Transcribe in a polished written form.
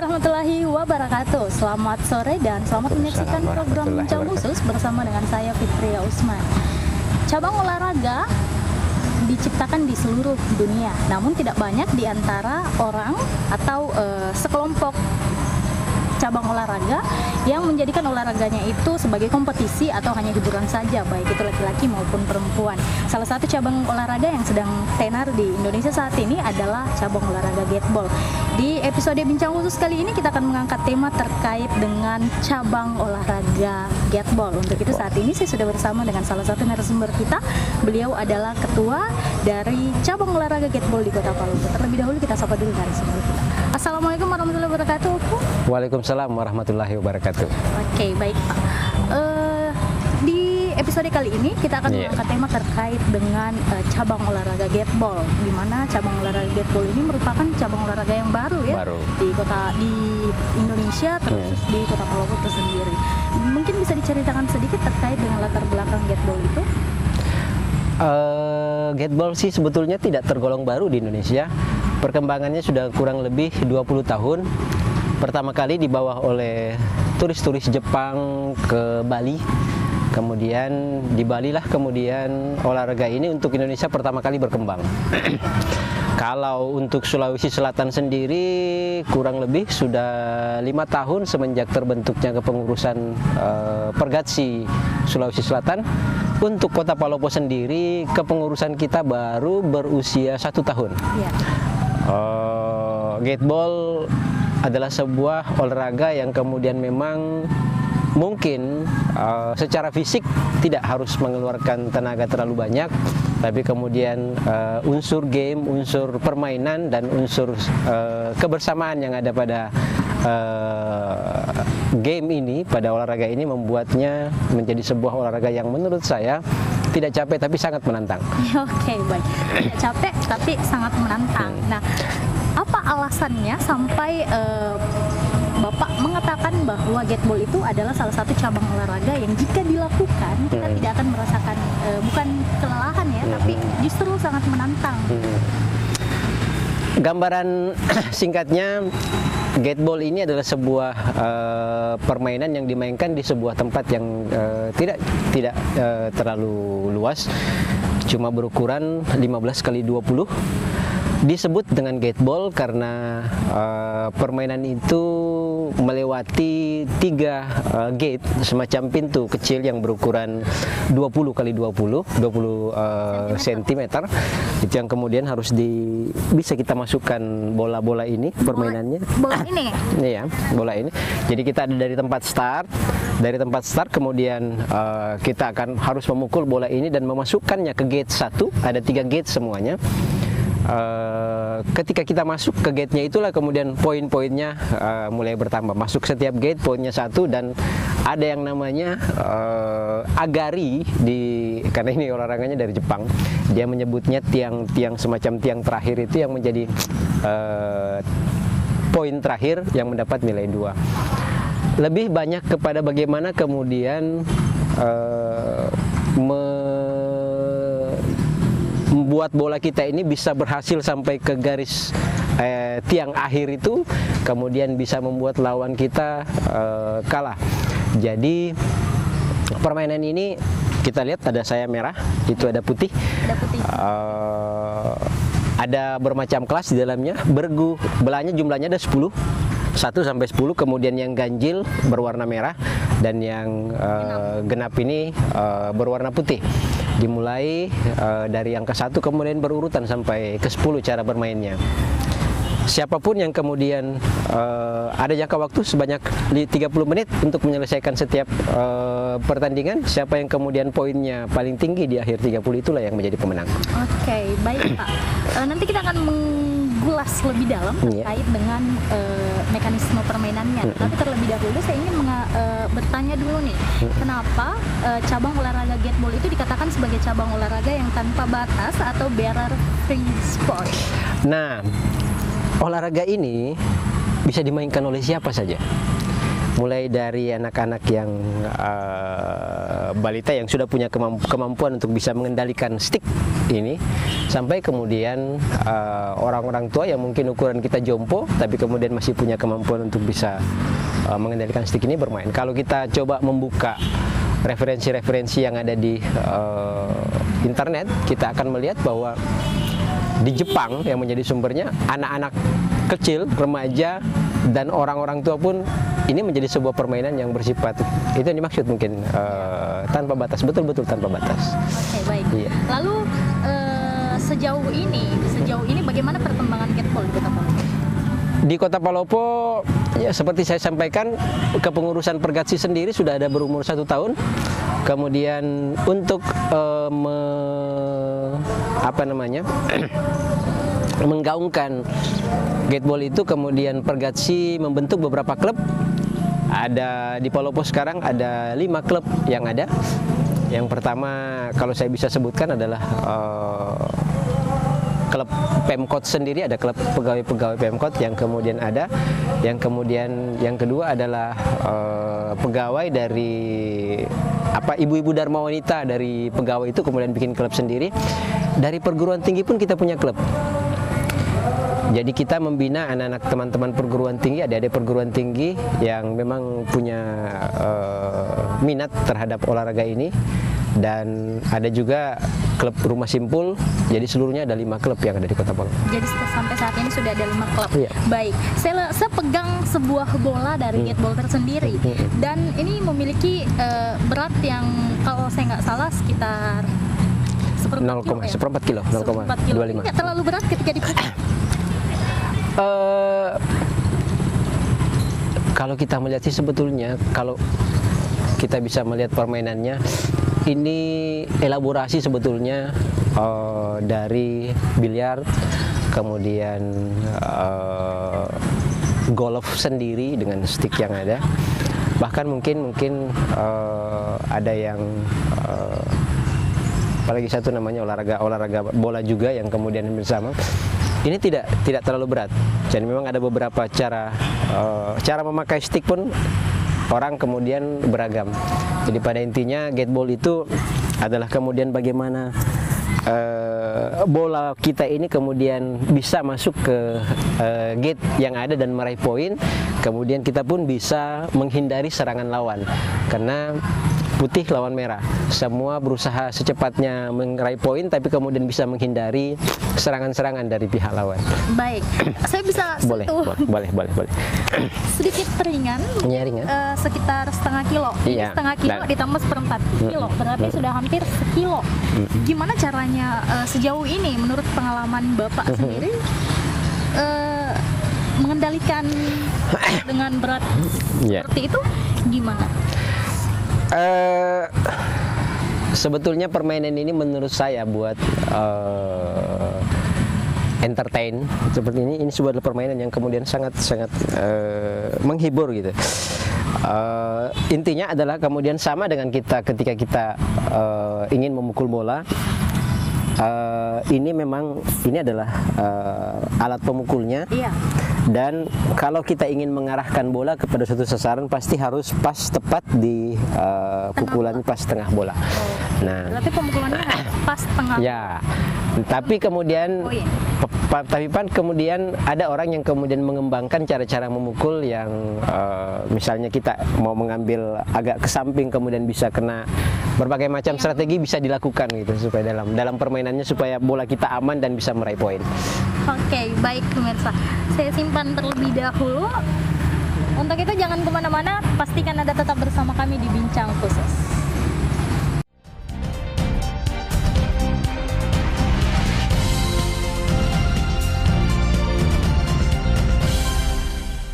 warahmatullahi wabarakatuh. Selamat sore dan selamat menyaksikan program Bincang Khusus bersama dengan saya Fitria Usman. Cabang olahraga diciptakan di seluruh dunia, namun tidak banyak di antara orang atau sekelompok cabang olahraga yang menjadikan olahraganya itu sebagai kompetisi atau hanya hiburan saja, baik itu laki-laki maupun perempuan. Salah satu cabang olahraga yang sedang tenar di Indonesia saat ini adalah cabang olahraga gateball. Di episode Bincang Khusus kali ini kita akan mengangkat tema terkait dengan cabang olahraga gateball. Untuk itu saat ini saya sudah bersama dengan salah satu narasumber kita. Beliau adalah ketua dari cabang olahraga gateball di Kota Palu. Terlebih dahulu kita sapa dulu narasumber kita. Assalamualaikum warahmatullahi wabarakatuh. Waalaikumsalam warahmatullahi wabarakatuh. Oke, baik Pak. Di episode kali ini kita akan mengangkat tema terkait dengan cabang olahraga gateball, di mana cabang olahraga gateball ini merupakan cabang olahraga yang baru ya di Indonesia, terus di Kota Palu itu sendiri. Mungkin bisa diceritakan sedikit terkait dengan latar belakang gateball itu? Gateball sih sebetulnya tidak tergolong baru di Indonesia. Perkembangannya sudah kurang lebih 20 tahun. Pertama kali dibawa oleh turis-turis Jepang ke Bali. Kemudian di Bali lah kemudian olahraga ini untuk Indonesia pertama kali berkembang. Kalau untuk Sulawesi Selatan sendiri kurang lebih sudah 5 tahun semenjak terbentuknya kepengurusan Pergatsi Sulawesi Selatan. Untuk Kota Palopo sendiri kepengurusan kita baru berusia 1 tahun. Gateball adalah sebuah olahraga yang kemudian memang mungkin secara fisik tidak harus mengeluarkan tenaga terlalu banyak, tapi kemudian unsur game, unsur permainan dan unsur kebersamaan yang ada pada game ini, pada olahraga ini membuatnya menjadi sebuah olahraga yang menurut saya tidak capek tapi sangat menantang. Oke, baik. Tidak capek tapi sangat menantang. Nah, apa alasannya sampai Bapak mengatakan bahwa gateball itu adalah salah satu cabang olahraga yang jika dilakukan kita tidak akan merasakan bukan kelelahan ya, tapi justru sangat menantang. Gambaran singkatnya, gateball ini adalah sebuah permainan yang dimainkan di sebuah tempat yang tidak terlalu luas, cuma berukuran 15 kali 20. Disebut dengan gateball karena permainan itu melewati 3 gate, semacam pintu kecil yang berukuran 20 kali 20 cm. Itu yang kemudian harus bisa kita masukkan bola-bola ini, permainannya. Bola ini? Iya, bola ini. Jadi kita ada dari tempat start. Dari tempat start kemudian kita akan harus memukul bola ini dan memasukkannya ke gate 1. Ada 3 gate semuanya. Ketika kita masuk ke gate-nya itulah kemudian poin-poinnya mulai bertambah. Masuk setiap gate poinnya 1 dan ada yang namanya agari karena ini olahraganya dari Jepang. Dia menyebutnya tiang semacam tiang terakhir itu yang menjadi poin terakhir yang mendapat nilai 2. Lebih banyak kepada bagaimana kemudian membuat bola kita ini bisa berhasil sampai ke garis tiang akhir itu, kemudian bisa membuat lawan kita kalah. Jadi permainan ini kita lihat ada sayap merah, itu ada putih. Ada bermacam kelas di dalamnya. Bergu belahnya jumlahnya ada 10. 1 sampai 10, kemudian yang ganjil berwarna merah dan yang genap ini berwarna putih. Dimulai dari angka 1 kemudian berurutan sampai ke 10 cara bermainnya. Siapapun yang kemudian ada jangka waktu sebanyak 30 menit untuk menyelesaikan setiap pertandingan. Siapa yang kemudian poinnya paling tinggi di akhir 30 itulah yang menjadi pemenang. Oke, baik Pak. Nanti kita akan mengulas lebih dalam terkait dengan mekanisme permainannya. Tapi terlebih dahulu saya ingin bertanya dulu nih, kenapa cabang olahraga gateball itu dikatakan sebagai cabang olahraga yang tanpa batas atau barrier free sport? Nah, olahraga ini bisa dimainkan oleh siapa saja. Mulai dari anak-anak yang balita yang sudah punya kemampuan untuk bisa mengendalikan stick ini, sampai kemudian orang-orang tua yang mungkin ukuran kita jompo tapi kemudian masih punya kemampuan untuk bisa mengendalikan stick ini bermain. Kalau kita coba membuka referensi-referensi yang ada di internet, kita akan melihat bahwa di Jepang yang menjadi sumbernya, anak-anak kecil, remaja, dan orang-orang tua pun ini menjadi sebuah permainan yang bersifat, itu yang dimaksud mungkin tanpa batas, betul-betul tanpa batas. Oke, baik. Iya. Lalu sejauh ini bagaimana perkembangan Gateball di Kota Palopo? Di Kota Palopo, ya seperti saya sampaikan, kepengurusan Pergatsi sendiri sudah ada berumur 1 tahun. Kemudian untuk menggaungkan Gateball itu, kemudian Pergatsi membentuk beberapa klub. Ada di Palopo sekarang ada 5 klub yang ada. Yang pertama, kalau saya bisa sebutkan, adalah klub Pemkot sendiri, ada klub pegawai-pegawai Pemkot yang kemudian ada. Yang kedua adalah pegawai dari ibu-ibu Dharma Wanita dari pegawai itu kemudian bikin klub sendiri. Dari perguruan tinggi pun kita punya klub. Jadi kita membina anak-anak teman-teman perguruan tinggi, adik-adik perguruan tinggi yang memang punya minat terhadap olahraga ini. Dan ada juga klub Rumah Simpul. Jadi seluruhnya ada 5 klub yang ada di Kota Palopo. Jadi sampai saat ini sudah ada 5 klub. Iya. Baik, saya pegang sebuah bola dari Gateball tersendiri, dan ini memiliki berat yang kalau saya nggak salah sekitar 0,4 kilo, 0,25. Nggak terlalu berat ketika dipakai. Kalau kita melihat sih sebetulnya, kalau kita bisa melihat permainannya, ini elaborasi sebetulnya dari biliar, kemudian golf sendiri dengan stick yang ada. Bahkan mungkin ada yang apalagi satu namanya olahraga bola juga yang kemudian bersama. Ini tidak terlalu berat. Jadi memang ada beberapa cara memakai stick pun orang kemudian beragam. Jadi pada intinya Gateball itu adalah kemudian bagaimana bola kita ini kemudian bisa masuk ke gate yang ada dan meraih poin. Kemudian kita pun bisa menghindari serangan lawan, karena putih lawan merah, semua berusaha secepatnya meraih poin, tapi kemudian bisa menghindari serangan-serangan dari pihak lawan. Baik, saya bisa boleh. Sedikit ringan, sekitar setengah kilo. Iya. Setengah kilo ditambah 1/4 kilo, berarti sudah hampir sekilo. Gimana caranya sejauh ini menurut pengalaman Bapak sendiri mengendalikan dengan berat seperti itu gimana? Sebetulnya permainan ini menurut saya buat entertain seperti ini sebuah permainan yang kemudian sangat menghibur gitu. Intinya adalah kemudian sama dengan kita ketika kita ingin memukul bola. Ini adalah alat pemukulnya. Iya. Dan kalau kita ingin mengarahkan bola kepada suatu sasaran, pasti harus pas tepat di pukulan pas tengah bola. Nah, berarti pemukulannya pas tengah. Ya. Tapi kemudian kemudian ada orang yang kemudian mengembangkan cara-cara memukul yang misalnya kita mau mengambil agak ke samping, kemudian bisa kena berbagai macam strategi bisa dilakukan gitu, supaya dalam permainannya supaya bola kita aman dan bisa meraih poin. Oke, baik pemirsa, saya simpan terlebih dahulu. Untuk itu jangan kemana-mana, pastikan Anda tetap bersama kami di Bincang Khusus.